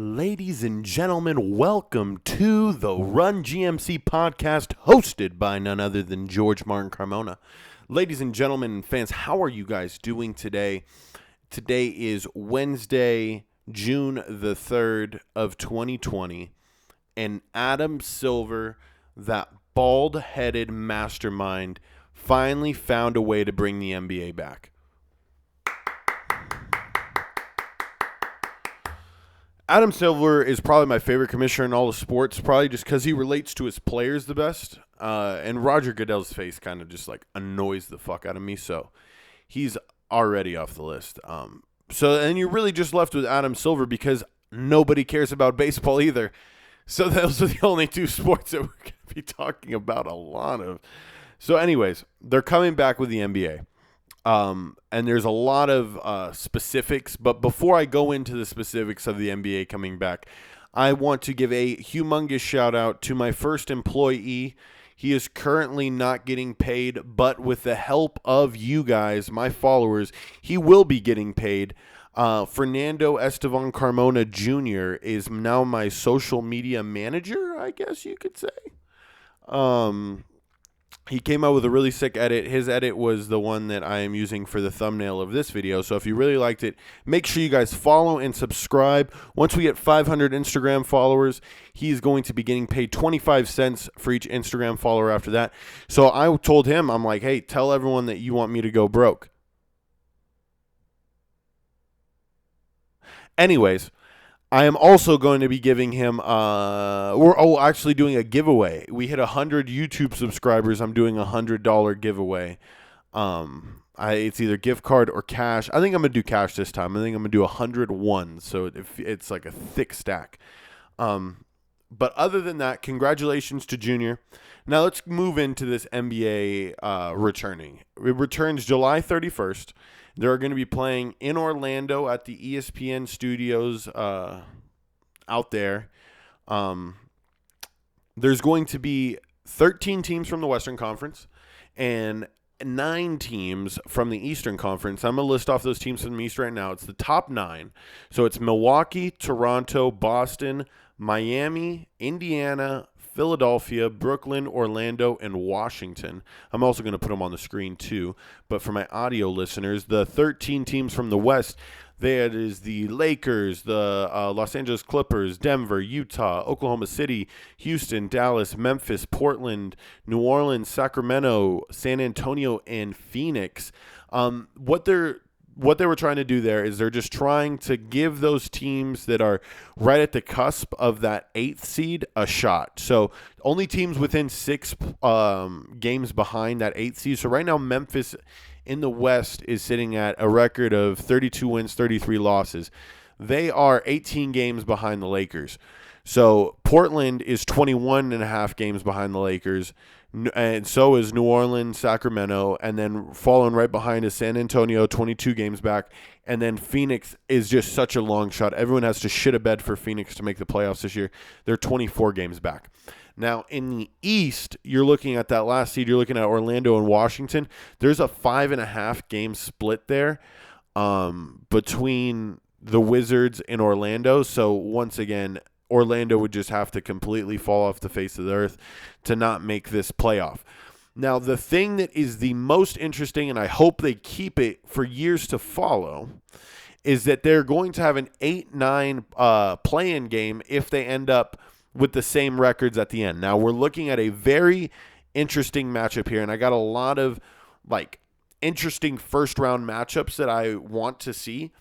Ladies and gentlemen, welcome to the Run GMC podcast hosted by none other than George Martin Carmona. Ladies and gentlemen and fans, how are you guys doing today? Today is Wednesday, June the 3rd of 2020, and Adam Silver, that bald-headed mastermind, finally found a way to bring the NBA back. Adam Silver is probably my favorite commissioner in all of sports, probably just because he relates to his players the best. And Roger Goodell's face kind of just like annoys the fuck out of me, so he's already off the list. And you're really just left with Adam Silver because nobody cares about baseball either. So those are the only two sports that we're going to be talking about a lot of. So anyways, they're coming back with the NBA. And there's a lot of specifics, but before I go into the specifics of the NBA coming back, I want to give a humongous shout out to my first employee. He is currently not getting paid, but with the help of you guys, my followers, he will be getting paid. Fernando Estevan Carmona Jr. is now my social media manager, I guess you could say. He came out with a really sick edit. His edit was the one that I am using for the thumbnail of this video. So if you really liked it, make sure you guys follow and subscribe. Once we get 500 Instagram followers, he's going to be getting paid 25 cents for each Instagram follower after that. So I told him, I'm like, hey, tell everyone that you want me to go broke. Anyways, I am also going to be giving him, we're actually doing a giveaway. We hit 100 YouTube subscribers. I'm doing a $100 giveaway. It's either gift card or cash. I think I'm going to do cash this time. I think I'm going to do 101. So it's like a thick stack. But other than that, congratulations to Junior. Now let's move into this NBA returning. It returns July 31st. They're going to be playing in Orlando at the ESPN studios out there. There's going to be 13 teams from the Western Conference and 9 teams from the Eastern Conference. I'm going to list off those teams from the East right now. It's the top 9. So it's Milwaukee, Toronto, Boston, Miami, Indiana, Philadelphia, Brooklyn, Orlando, and Washington. I'm also going to put them on the screen too. But for my audio listeners, the 13 teams from the West, that is the Lakers, the Los Angeles Clippers, Denver, Utah, Oklahoma City, Houston, Dallas, Memphis, Portland, New Orleans, Sacramento, San Antonio, and Phoenix. What they were trying to do there is they're just trying to give those teams that are right at the cusp of that 8th seed a shot. So only teams within 6 games behind that 8th seed. So right now Memphis in the West is sitting at a record of 32 wins, 33 losses. They are 18 games behind the Lakers. So Portland is 21 and a half games behind the Lakers. And so is New Orleans, Sacramento, and then following right behind is San Antonio, 22 games back. And then Phoenix is just such a long shot. Everyone has to shit a bed for Phoenix to make the playoffs this year. They're 24 games back. Now, in the East, you're looking at that last seed. You're looking at Orlando and Washington. There's a 5.5 game split there between the Wizards and Orlando. So, once again, Orlando would just have to completely fall off the face of the earth to not make this playoff. Now, the thing that is the most interesting, and I hope they keep it for years to follow, is that they're going to have an 8-9 play-in game if they end up with the same records at the end. Now, we're looking at a very interesting matchup here, and I got a lot of interesting first-round matchups that I want to see.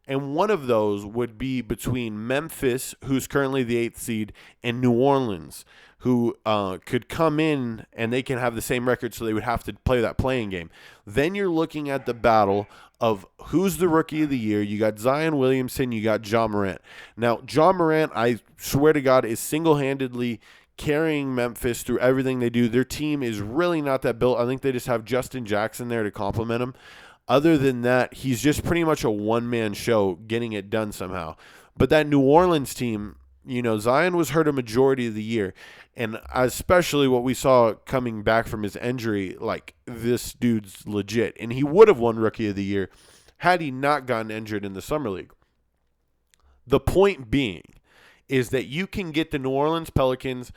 And one of those would be between Memphis, who's currently the 8th seed, and New Orleans, who could come in and they can have the same record, so they would have to play that playing game. Then you're looking at the battle of who's the rookie of the year. You got Zion Williamson, you got Ja Morant. Now, Ja Morant, I swear to God, is single-handedly carrying Memphis through everything they do. Their team is really not that built. I think they just have Justin Jackson there to complement him. Other than that, he's just pretty much a one-man show getting it done somehow. But that New Orleans team, Zion was hurt a majority of the year. And especially what we saw coming back from his injury, this dude's legit. And he would have won Rookie of the Year had he not gotten injured in the Summer League. The point being is that you can get the New Orleans Pelicans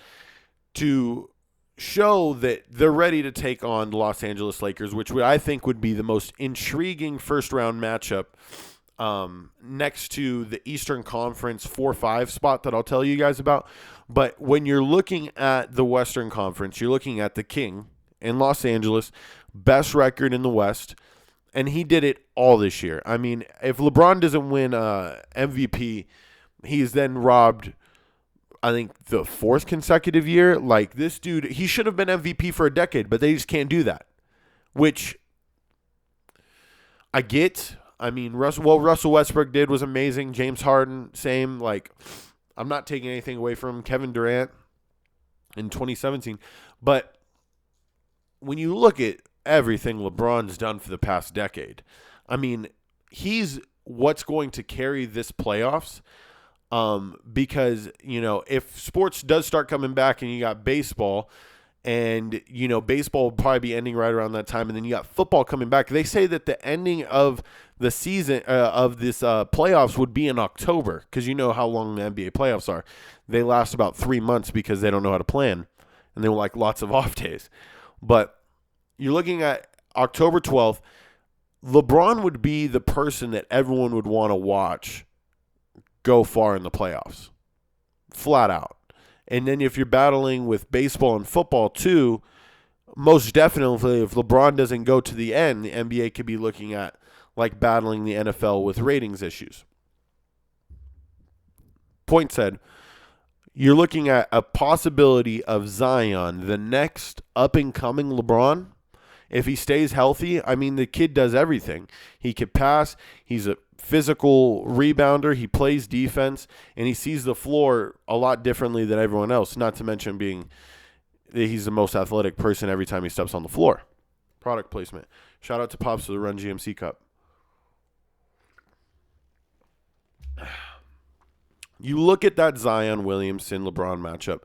to show that they're ready to take on the Los Angeles Lakers, which I think would be the most intriguing first-round matchup next to the Eastern Conference 4-5 spot that I'll tell you guys about. But when you're looking at the Western Conference, you're looking at the King in Los Angeles, best record in the West, and he did it all this year. I mean, if LeBron doesn't win MVP, he's then robbed, I think, the fourth consecutive year. Like, this dude, he should have been MVP for a decade, but they just can't do that, which I get. I mean, Russell Westbrook did was amazing. James Harden, same. Like, I'm not taking anything away from Kevin Durant in 2017. But when you look at everything LeBron's done for the past decade, I mean, he's what's going to carry this playoffs. Because, you know, if sports does start coming back and you got baseball, and, you know, baseball will probably be ending right around that time, and then you got football coming back. They say that the ending of the season of this playoffs would be in October, because you know how long the NBA playoffs are. They last about 3 months because they don't know how to plan, and they were like lots of off days. But you're looking at October 12th. LeBron would be the person that everyone would want to watch go far in the playoffs, flat out. And then if you're battling with baseball and football too, most definitely if LeBron doesn't go to the end, the NBA could be looking at like battling the NFL with ratings issues. Point said, you're looking at a possibility of Zion, the next up-and-coming LeBron. If he stays healthy, I mean, the kid does everything. He could pass. He's a physical rebounder. He plays defense, and he sees the floor a lot differently than everyone else, not to mention being that he's the most athletic person every time he steps on the floor. Product placement. Shout out to Pops for the Run GMC Cup. You look at that Zion Williamson-LeBron matchup,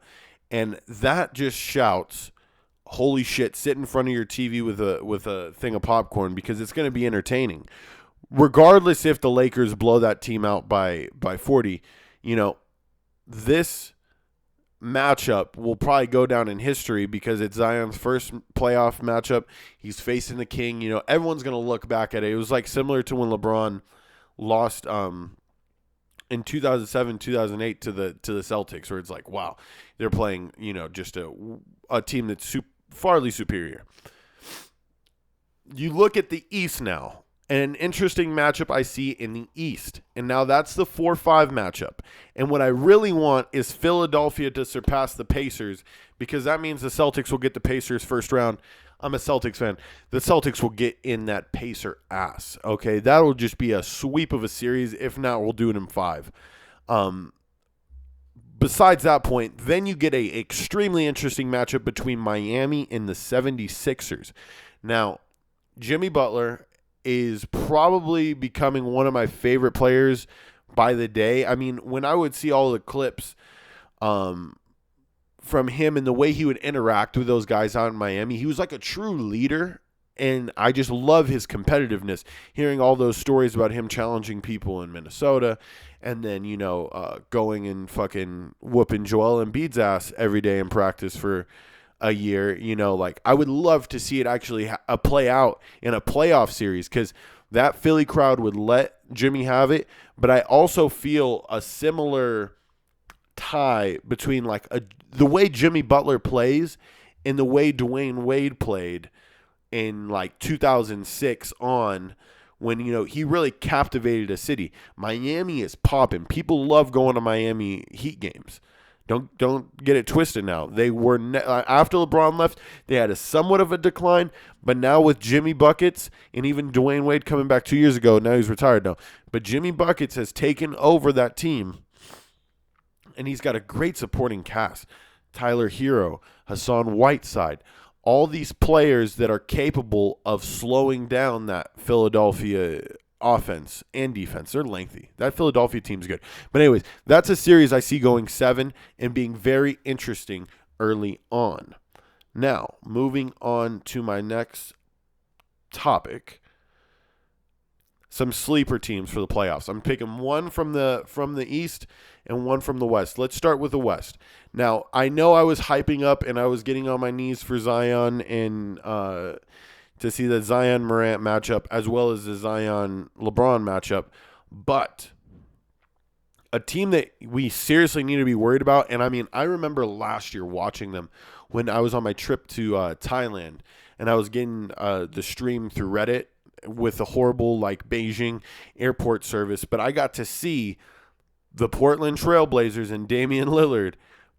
and that just shouts, holy shit, sit in front of your TV with a thing of popcorn, because it's going to be entertaining. Regardless if the Lakers blow that team out by 40, you know, this matchup will probably go down in history because it's Zion's first playoff matchup. He's facing the King. You know, everyone's going to look back at it. It was like similar to when LeBron lost in 2007, 2008 to the Celtics, where it's like, wow, they're playing, you know, just a team that's farly superior. You look at the East now. And an interesting matchup I see in the East. And now that's the 4-5 matchup. And what I really want is Philadelphia to surpass the Pacers, because that means the Celtics will get the Pacers first round. I'm a Celtics fan. The Celtics will get in that Pacer ass. Okay, that will just be a sweep of a series. If not, we'll do it in 5. Besides that point, then you get a extremely interesting matchup between Miami and the 76ers. Now, Jimmy Butler is probably becoming one of my favorite players by the day. I mean, when I would see all the clips from him and the way he would interact with those guys out in Miami, he was like a true leader, and I just love his competitiveness. Hearing all those stories about him challenging people in Minnesota, and then, you know, going and fucking whooping Joel Embiid's ass every day in practice for a year, you know, like, I would love to see it actually play out in a playoff series, because that Philly crowd would let Jimmy have it. But I also feel a similar tie between like the way Jimmy Butler plays and the way Dwayne Wade played in like 2006 on, when, you know, he really captivated a city. Miami is popping. People love going to Miami Heat games. Don't get it twisted now. They were after LeBron left, they had a somewhat of a decline, but now with Jimmy Buckets and even Dwayne Wade coming back 2 years ago, now he's retired now. But Jimmy Buckets has taken over that team, and he's got a great supporting cast. Tyler Hero, Hassan Whiteside, all these players that are capable of slowing down that Philadelphia offense and defense. They're lengthy. That Philadelphia team's good. But anyways, that's a series I see going 7 and being very interesting early on. Now, moving on to my next topic. some sleeper teams for the playoffs. I'm picking one from the East and one from the West. Let's start with the West. Now, I know I was hyping up and I was getting on my knees for Zion and to see the Zion Morant matchup as well as the Zion LeBron matchup, but a team that we seriously need to be worried about, and I mean, I remember last year watching them when I was on my trip to Thailand, and I was getting the stream through Reddit with a horrible like Beijing airport service, but I got to see the Portland Trailblazers and Damian Lillard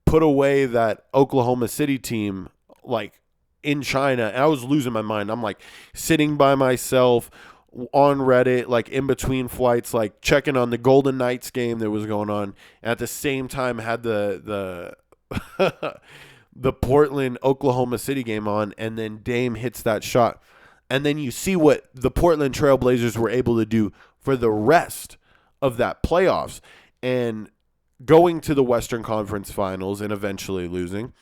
put away that Oklahoma City team like in China, and I was losing my mind. I'm like sitting by myself on Reddit, like in between flights, like checking on the Golden Knights game that was going on. And at the same time, had the the Portland Oklahoma City game on, and then Dame hits that shot, and then you see what the Portland Trailblazers were able to do for the rest of that playoffs, and going to the Western Conference Finals and eventually losing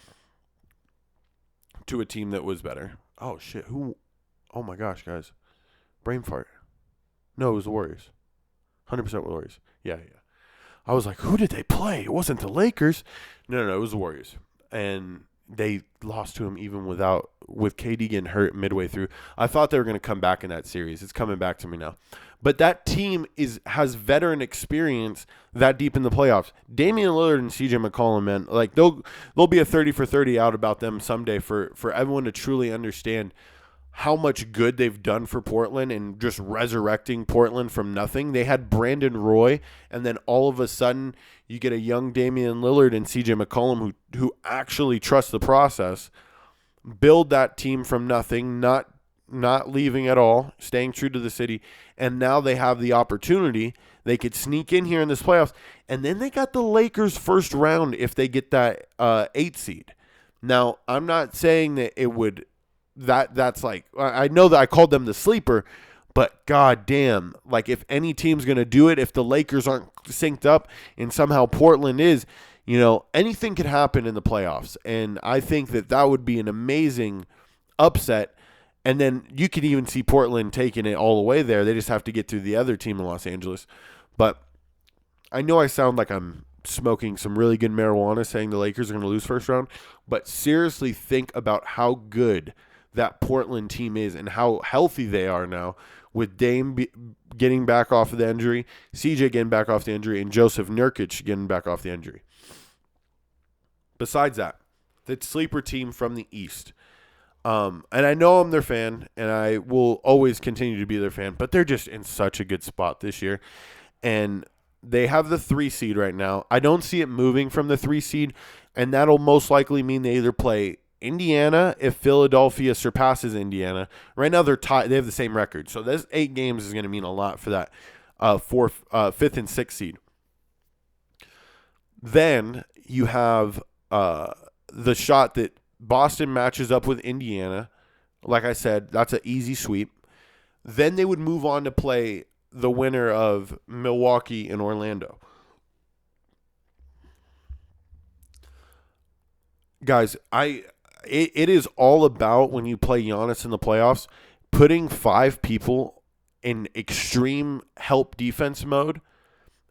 to a team that was better. Oh shit! Who? Oh my gosh, guys. Brain fart. No, it was the Warriors. 100% Warriors. Yeah. I was like, who did they play? It wasn't the Lakers. No, it was the Warriors. And they lost to him even with KD getting hurt midway through. I thought they were going to come back in that series. It's coming back to me now. But that team has veteran experience that deep in the playoffs. Damian Lillard and CJ McCollum, man, like they'll be a 30 for 30 out about them someday for everyone to truly understand how much good they've done for Portland and just resurrecting Portland from nothing. They had Brandon Roy, and then all of a sudden you get a young Damian Lillard and CJ McCollum who actually trust the process, build that team from nothing, not leaving at all, staying true to the city, and now they have the opportunity. They could sneak in here in this playoffs, and then they got the Lakers first round if they get that 8 seed. Now, I'm not saying that it would that's like, I know that I called them the sleeper, but god damn, like if any team's going to do it, if the Lakers aren't synced up and somehow Portland is, anything could happen in the playoffs. And I think that would be an amazing upset. And then you could even see Portland taking it all the way there. They just have to get through the other team in Los Angeles. But I know I sound like I'm smoking some really good marijuana saying the Lakers are going to lose first round, but seriously think about how good that Portland team is and how healthy they are now with Dame getting back off of the injury, CJ getting back off the injury, and Joseph Nurkic getting back off the injury. Besides that, the sleeper team from the East. And I know I'm their fan, and I will always continue to be their fan, but they're just in such a good spot this year. And they have the 3 seed right now. I don't see it moving from the 3 seed, and that'll most likely mean they either play Indiana if Philadelphia surpasses Indiana. Right now they're tied. They have the same record. So this 8 games is going to mean a lot for that 5th and 6th seed. Then you have the shot that Boston matches up with Indiana. Like I said, that's an easy sweep. Then they would move on to play the winner of Milwaukee and Orlando. Guys, it is all about, when you play Giannis in the playoffs, putting 5 people in extreme help defense mode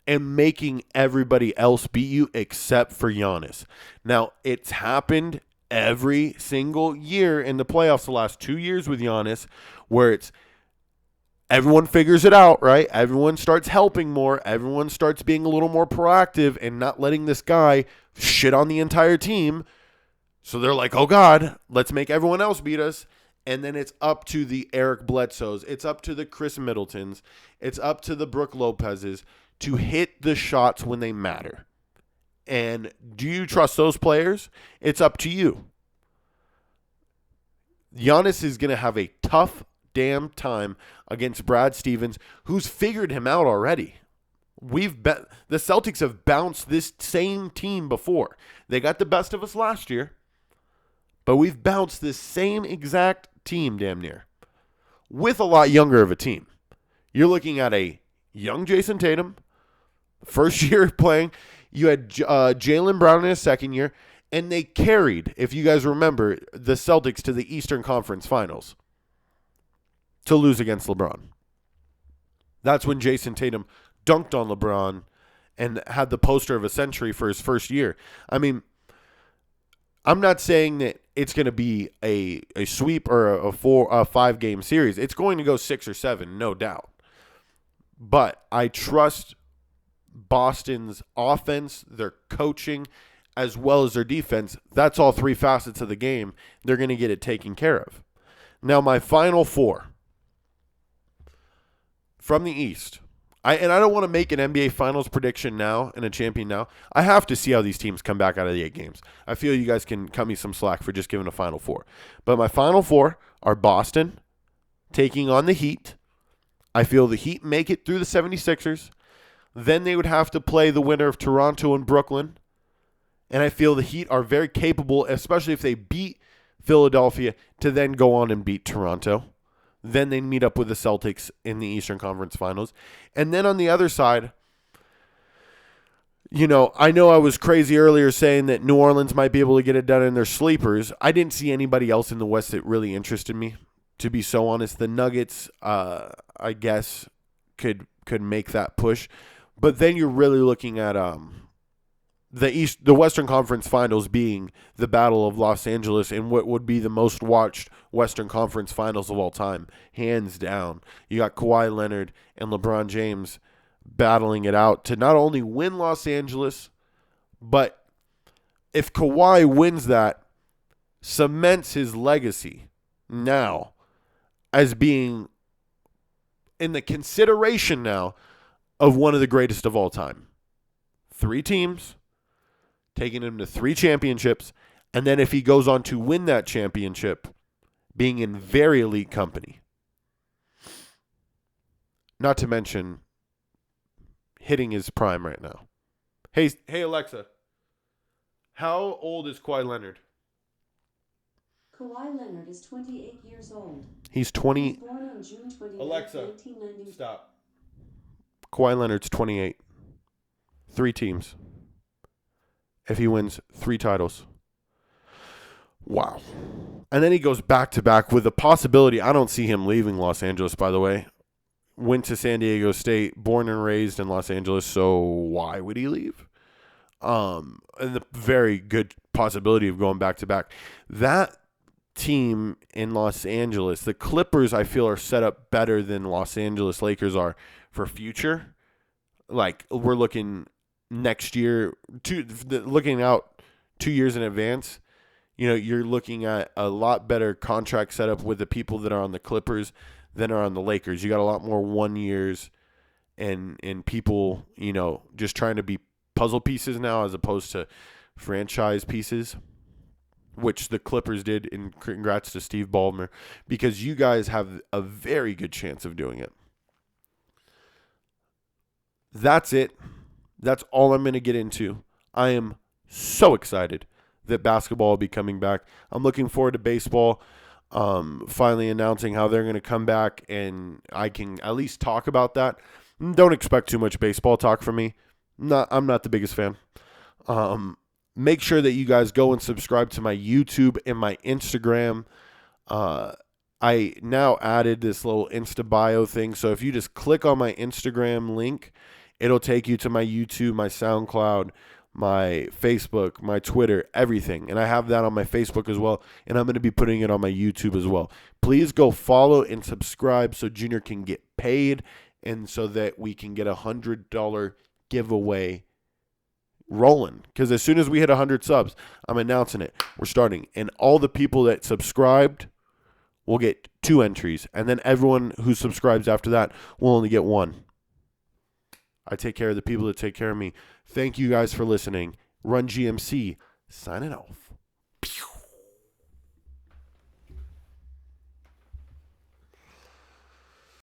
and making everybody else beat you except for Giannis. Now, it's happened every single year in the playoffs the last 2 years with Giannis, where it's everyone figures it out, right? Everyone starts helping more. Everyone starts being a little more proactive and not letting this guy shit on the entire team. So they're like, oh, God, let's make everyone else beat us. And then it's up to the Eric Bledsoes. It's up to the Chris Middletons. It's up to the Brook Lopez's to hit the shots when they matter. And do you trust those players? It's up to you. Giannis is going to have a tough damn time against Brad Stevens, who's figured him out already. The Celtics have bounced this same team before. They got the best of us last year. But we've bounced this same exact team damn near with a lot younger of a team. You're looking at a young Jason Tatum, first year playing. You had Jaylen Brown in his second year, and they carried, if you guys remember, the Celtics to the Eastern Conference Finals to lose against LeBron. That's when Jason Tatum dunked on LeBron and had the poster of a century for his first year. I mean, I'm not saying that it's going to be a sweep or a 5-game series. It's going to go 6 or 7, no doubt. But I trust Boston's offense, their coaching, as well as their defense. That's all 3 facets of the game. They're going to get it taken care of. Now, my final 4 from the East. I don't want to make an NBA Finals prediction now and a champion now. I have to see how these teams come back out of the 8 games. I feel you guys can cut me some slack for just giving a final 4. But my final 4 are Boston taking on the Heat. I feel the Heat make it through the 76ers. Then they would have to play the winner of Toronto and Brooklyn. And I feel the Heat are very capable, especially if they beat Philadelphia, to then go on and beat Toronto. Then they meet up with the Celtics in the Eastern Conference Finals. And then on the other side, I know I was crazy earlier saying that New Orleans might be able to get it done in their sleepers. I didn't see anybody else in the West that really interested me, to be so honest. The Nuggets, I guess, could make that push. But then you're really looking at the Western Conference Finals being the Battle of Los Angeles in what would be the most watched Western Conference Finals of all time, hands down. You got Kawhi Leonard and LeBron James battling it out to not only win Los Angeles, but if Kawhi wins that, cements his legacy now as being in the consideration now of one of the greatest of all time. 3 teams, taking him to 3 championships, and then if he goes on to win that championship, being in very elite company. Not to mention hitting his prime right now. Hey Alexa, how old is Kawhi Leonard? Kawhi Leonard is 28 years old. He's 20. He was born on June 29, Alexa, 1990. stop. Kawhi Leonard's 28. 3 teams. If he wins 3 titles. Wow. And then he goes back-to-back with the possibility. I don't see him leaving Los Angeles, by the way. Went to San Diego State, born and raised in Los Angeles, so why would he leave? And the very good possibility of going back-to-back. That team in Los Angeles, the Clippers, I feel, are set up better than Los Angeles Lakers are for future. Like, we're looking next year, looking out 2 years in advance, you're looking at a lot better contract setup with the people that are on the Clippers than are on the Lakers. You got a lot more 1 years and people, just trying to be puzzle pieces now as opposed to franchise pieces, which the Clippers did, and congrats to Steve Ballmer, because you guys have a very good chance of doing it. That's it. That's all I'm going to get into. I am so excited that basketball will be coming back. I'm looking forward to baseball finally announcing how they're going to come back, and I can at least talk about that. Don't expect too much baseball talk from me. I'm not the biggest fan. Make sure that you guys go and subscribe to my YouTube and my Instagram. I now added this little Insta bio thing, so if you just click on my Instagram link, it'll take you to my YouTube, my SoundCloud, my Facebook, my Twitter, everything. And I have that on my Facebook as well, and I'm going to be putting it on my YouTube as well. Please go follow and subscribe so Junior can get paid and so that we can get a $100 giveaway rolling. Because as soon as we hit 100 subs, I'm announcing it. We're starting. And all the people that subscribed will get 2 entries. And then everyone who subscribes after that will only get 1. I take care of the people that take care of me. Thank you guys for listening. Run GMC, signing off.